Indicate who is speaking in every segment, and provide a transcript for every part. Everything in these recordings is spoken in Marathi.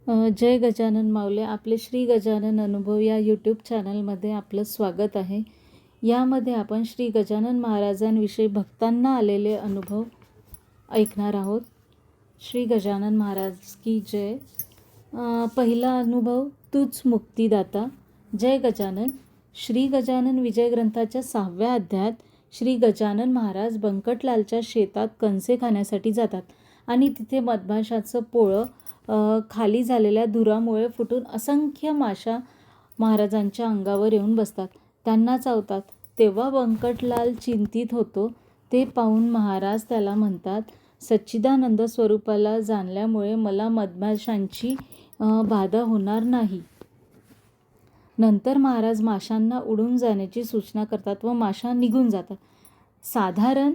Speaker 1: जय गजानन माऊली. आपले श्री गजानन अनुभव या यूट्यूब चॅनलमध्ये आपलं स्वागत आहे. यामध्ये आपण श्री गजानन महाराजांविषयी भक्तांना आलेले अनुभव ऐकणार आहोत. श्री गजानन महाराज की जय. पहिला अनुभव, तूच मुक्तिदाता. जय गजानन. श्री गजानन विजय ग्रंथाच्या 6व्या अध्यायात श्री गजानन महाराज बंकटलालच्या शेतात कणसे खाण्यासाठी जातात आणि तिथे मधमाशाचं पोळं खाली झालेल्या धुरामुळे फुटून असंख्य माशा महाराजांच्या अंगावर येऊन बसतात, त्यांना चावतात. तेव्हा बंकटलाल चिंतित होतो. ते पाहून महाराज त्याला म्हणतात, सच्चिदानंद स्वरूपाला जाणल्यामुळे मला मधमाशांची बाधा होणार नाही. नंतर महाराज माशांना उडून जाण्याची सूचना करतात व माशा निघून जातात. साधारण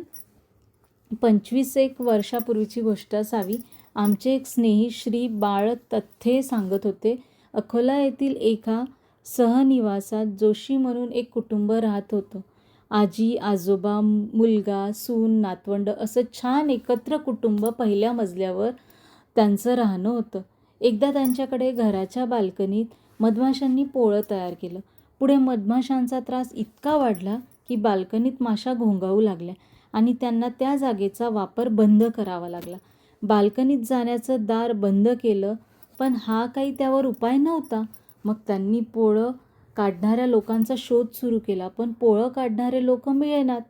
Speaker 1: 25-1 वर्षापूर्वीची गोष्ट असावी. आमचे एक स्नेही श्री बाळ तथ्थे सांगत होते. अकोला येथील एका सहनिवासात जोशी म्हणून एक कुटुंब राहत होतं. आजी, आजोबा, मुलगा, सून, नातवंड असं छान एकत्र कुटुंब पहिल्या मजल्यावर त्यांचं राहणं होतं. एकदा त्यांच्याकडे घराच्या बाल्कनीत मधमाशांनी पोळं तयार केलं. पुढे मधमाशांचा त्रास इतका वाढला की बाल्कनीत माशा घोंगावू लागल्या आणि त्यांना त्या जागेचा वापर बंद करावा लागला. बाल्कनीत जाण्याचं दार बंद केलं, पण हा काही त्यावर उपाय नव्हता. मग त्यांनी पोळं काढणाऱ्या लोकांचा शोध सुरू केला, पण पोळं काढणारे लोक मिळेनात.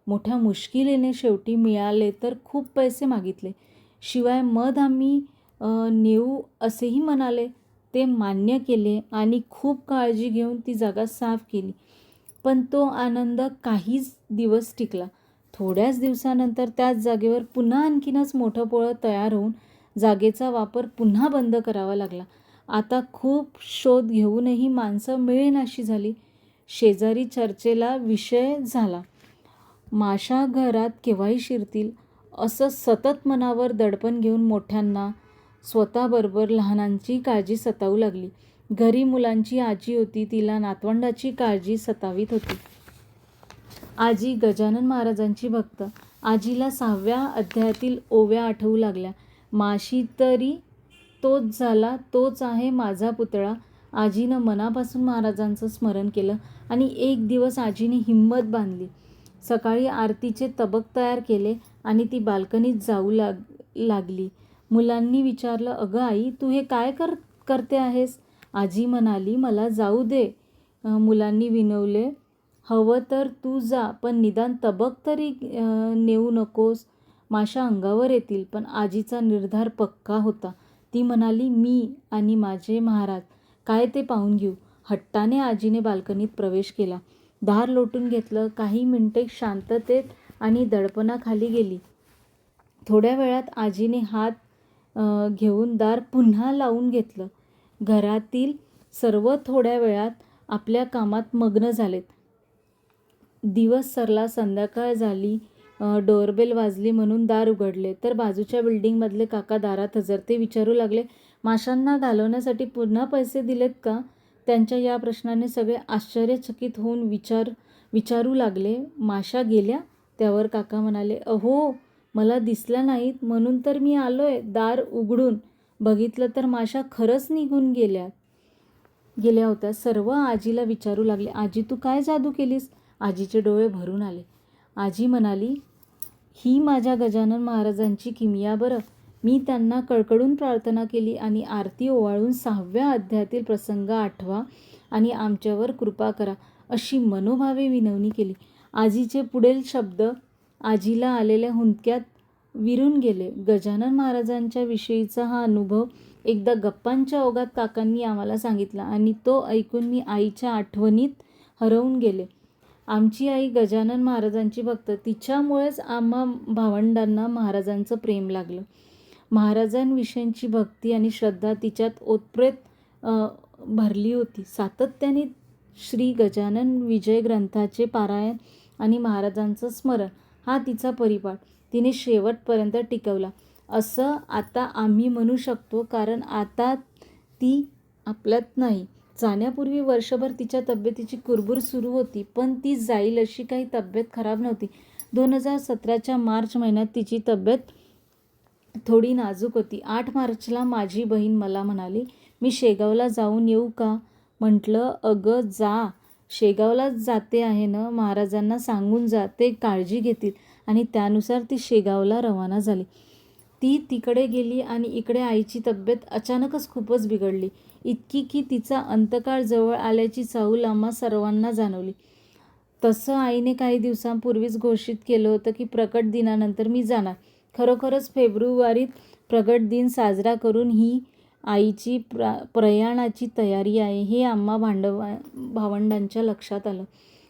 Speaker 1: मोठ्या मुश्किलीने शेवटी मिळाले तर खूप पैसे मागितले. शिवाय मध आम्ही नेऊ असेही म्हणाले. ते मान्य केले आणि खूप काळजी घेऊन ती जागा साफ केली. पण तो आनंद काहीच दिवस टिकला. थोड्याच दिवसानंतर त्याच जागेवर पुन्हा आणखीनच मोठं पोळं तयार होऊन जागेचा वापर पुन्हा बंद करावा लागला. आता खूप शोध घेऊनही माणसं मिळेनाशी झाली. शेजारी चर्चेला विषय झाला. माशा घरात केव्हाही शिरतील असं सतत मनावर दडपण घेऊन मोठ्यांना, स्वतःबरोबर लहानांची काळजी सतावू लागली. घरी मुलांची आजी होती, तिला नातवंडाची काळजी सतावीत होती. आजी गजानन महाराजांची भक्त. आजीला 6व्या अध्यायातील ओव्या आठवू लागल्या. माशी तरी तोच झाला, तोच आहे माझा पुतळा. आजीनं मनापासून महाराजांचं स्मरण केलं आणि एक दिवस आजीने हिंमत बांधली. सकाळी आरतीचे तबक तयार केले आणि ती बाल्कनीत जाऊ लागली. मुलांनी विचारलं, अगं आई, तू हे काय करते आहेस? आजी म्हणाली, मला जाऊ दे. मुलांनी विनवले, हवं तर तू जा, पण निदान तबक तरी नेऊ नकोस. माशा अंगावर येतील. पण आजीचा निर्धार पक्का होता. ती म्हणाली, मी आणि माझे महाराज काय ते पाहून घेऊ. हट्टाने आजीने बाल्कनीत प्रवेश केला. दार लोटून घेतलं. काही मिनिटे शांततेत आणि दडपणाखाली गेली. थोड्या वेळात आजीने हात घेऊन दार पुन्हा लावून घेतलं. घरातील सर्व थोड्या वेळात आपल्या कामात मग्न झालेत. दिवस सरला, संध्याकाळ झाली. डोरबेल वाजली म्हणून दार उघडले तर बाजूच्या बिल्डिंगमधले काका दारात हजर. ते विचारू लागले, माशांना घालवण्यासाठी पुन्हा पैसे दिलेत का? त्यांच्या या प्रश्नाने सगळे आश्चर्यचकित होऊन विचारू लागले, माशा गेल्या? त्यावर काका म्हणाले, अहो, मला दिसल्या नाहीत म्हणून तर मी आलोय. दार उघडून बघितलं तर माशा खरंच निघून गेल्या होत्या. सर्व आजीला विचारू लागले, आजी, तू काय जादू केलीस? आजीचे डोळे भरून आले. आजी म्हणाली, ही माझ्या गजानन महाराजांची किमया बरं. मी त्यांना कळकळून प्रार्थना केली आणि आरती ओवाळून 6व्या अध्यायातील प्रसंग आठवा आणि आमच्यावर कृपा करा अशी मनोभावे विनवणी केली. आजीचे पुढील शब्द आजीला आलेल्या हुंदक्यात विरून गेले. गजानन महाराजांच्या विषयीचा हा अनुभव एकदा गप्पांच्या ओघात काकांनी आम्हाला सांगितला आणि तो ऐकून मी आईच्या आठवणीत हरवून गेले. आमची आई गजानन महाराजांची भक्त. तिच्यामुळेच आम्हा भावंडांना महाराजांचं प्रेम लागलं. महाराजांविषयीची भक्ती आणि श्रद्धा तिच्यात ओतप्रोत भरली होती. सातत्याने श्री गजानन विजय ग्रंथाचे पारायण आणि महाराजांचं स्मरण हा तिचा परिपाठ तिने शेवटपर्यंत टिकवला असं आता आम्ही म्हणू शकतो, कारण आता ती आपल्यात नाही. जाण्यापूर्वी वर्षभर तिच्या तब्येतीची कुरबुर सुरू होती, पण ती जाईल अशी काही तब्येत खराब नव्हती. 2017च्या मार्च महिन्यात तिची तब्येत थोडी नाजूक होती. 8 मार्चला माझी बहीण मला म्हणाली, मी शेगावला जाऊन येऊ का? म्हटलं, अगं जा, शेगावलाच जाते आहे ना, महाराजांना सांगून जा, ते काळजी घेतील. आणि त्यानुसार ती शेगावला रवाना झाली. ती तिकडे गेली आणि इकडे आईची तब्येत अचानकच खूपच बिघडली, इतकी की तिचा अंतकाळ जवळ आल्याची चाहूल आम्हा सर्वांना जाणवली. तसं आईने काही दिवसांपूर्वीच घोषित केलं होतं की प्रकट दिनानंतर मी जाणार. खरोखरच फेब्रुवारीत प्रगट दिन साजरा करून ही आईची प्रयाणाची तयारी आहे हे आम्हा भावंडांच्या लक्षात आलं.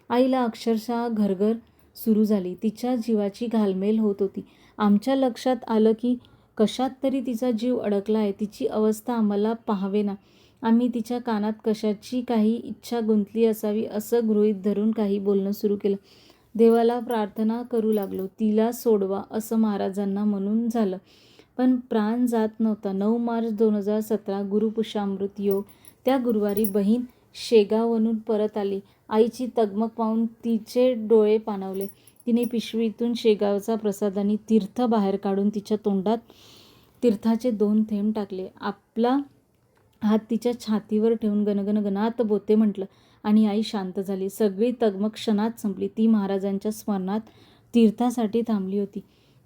Speaker 1: आईला अक्षरशः घरघर सुरू झाली. तिच्या जीवाची घालमेल होत होती. आमच्या लक्षात आलं की कशात तरी तिचा जीव अडकला आहे. तिची अवस्था आम्हाला पाहावेना. आम्ही तिच्या कानात कशाची काही इच्छा गुंतली असावी असं गृहीत धरून काही बोलणं सुरू केलं. देवाला प्रार्थना करू लागलो, तिला सोडवा असं महाराजांना म्हणून झालं. पण प्राण जात नव्हता. 9 मार्च 2017 गुरुपुष्यामृत योग. त्या गुरुवारी बहीण शेगावहून परत आली. आईची तगमग पाहून तिचे डोळे पाणावले. तिने पिशवीतून शेगावचा प्रसाद आणि तीर्थ बाहेर काढून तिच्या तोंडात तीर्थाचे 2 थेंब टाकले. आपला हात तिच्या छातीवर ठेवून गणगण गणात बोते म्हटलं आणि आई शांत झाली. सगळी तगमग क्षणात संपली. ती महाराजांच्या स्मरणात तीर्थासाठी थांबली होती.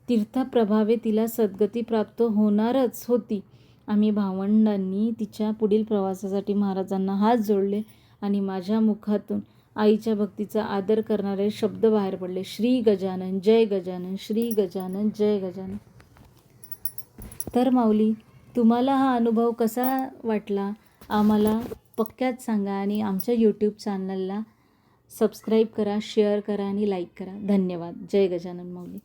Speaker 1: तीर्थप्रभावे तिला सद्गती प्राप्त होणारच होती. आम्ही भावंडांनी तिच्या पुढील प्रवासासाठी महाराजांना हात जोडले आणि माझ्या मुखातून आईच्या भक्तीचा आदर करणारे शब्द बाहेर पडले. श्री गजानन जय गजानन, श्री गजानन जय गजानन. तर माऊली, तुम्हाला हा अनुभव कसा वाटला आम्हाला पक्क्यात सांगा आणि आमच्या यूट्यूब चॅनलला सबस्क्राईब करा, शेअर करा आणि लाईक करा. धन्यवाद. जय गजानन माऊली.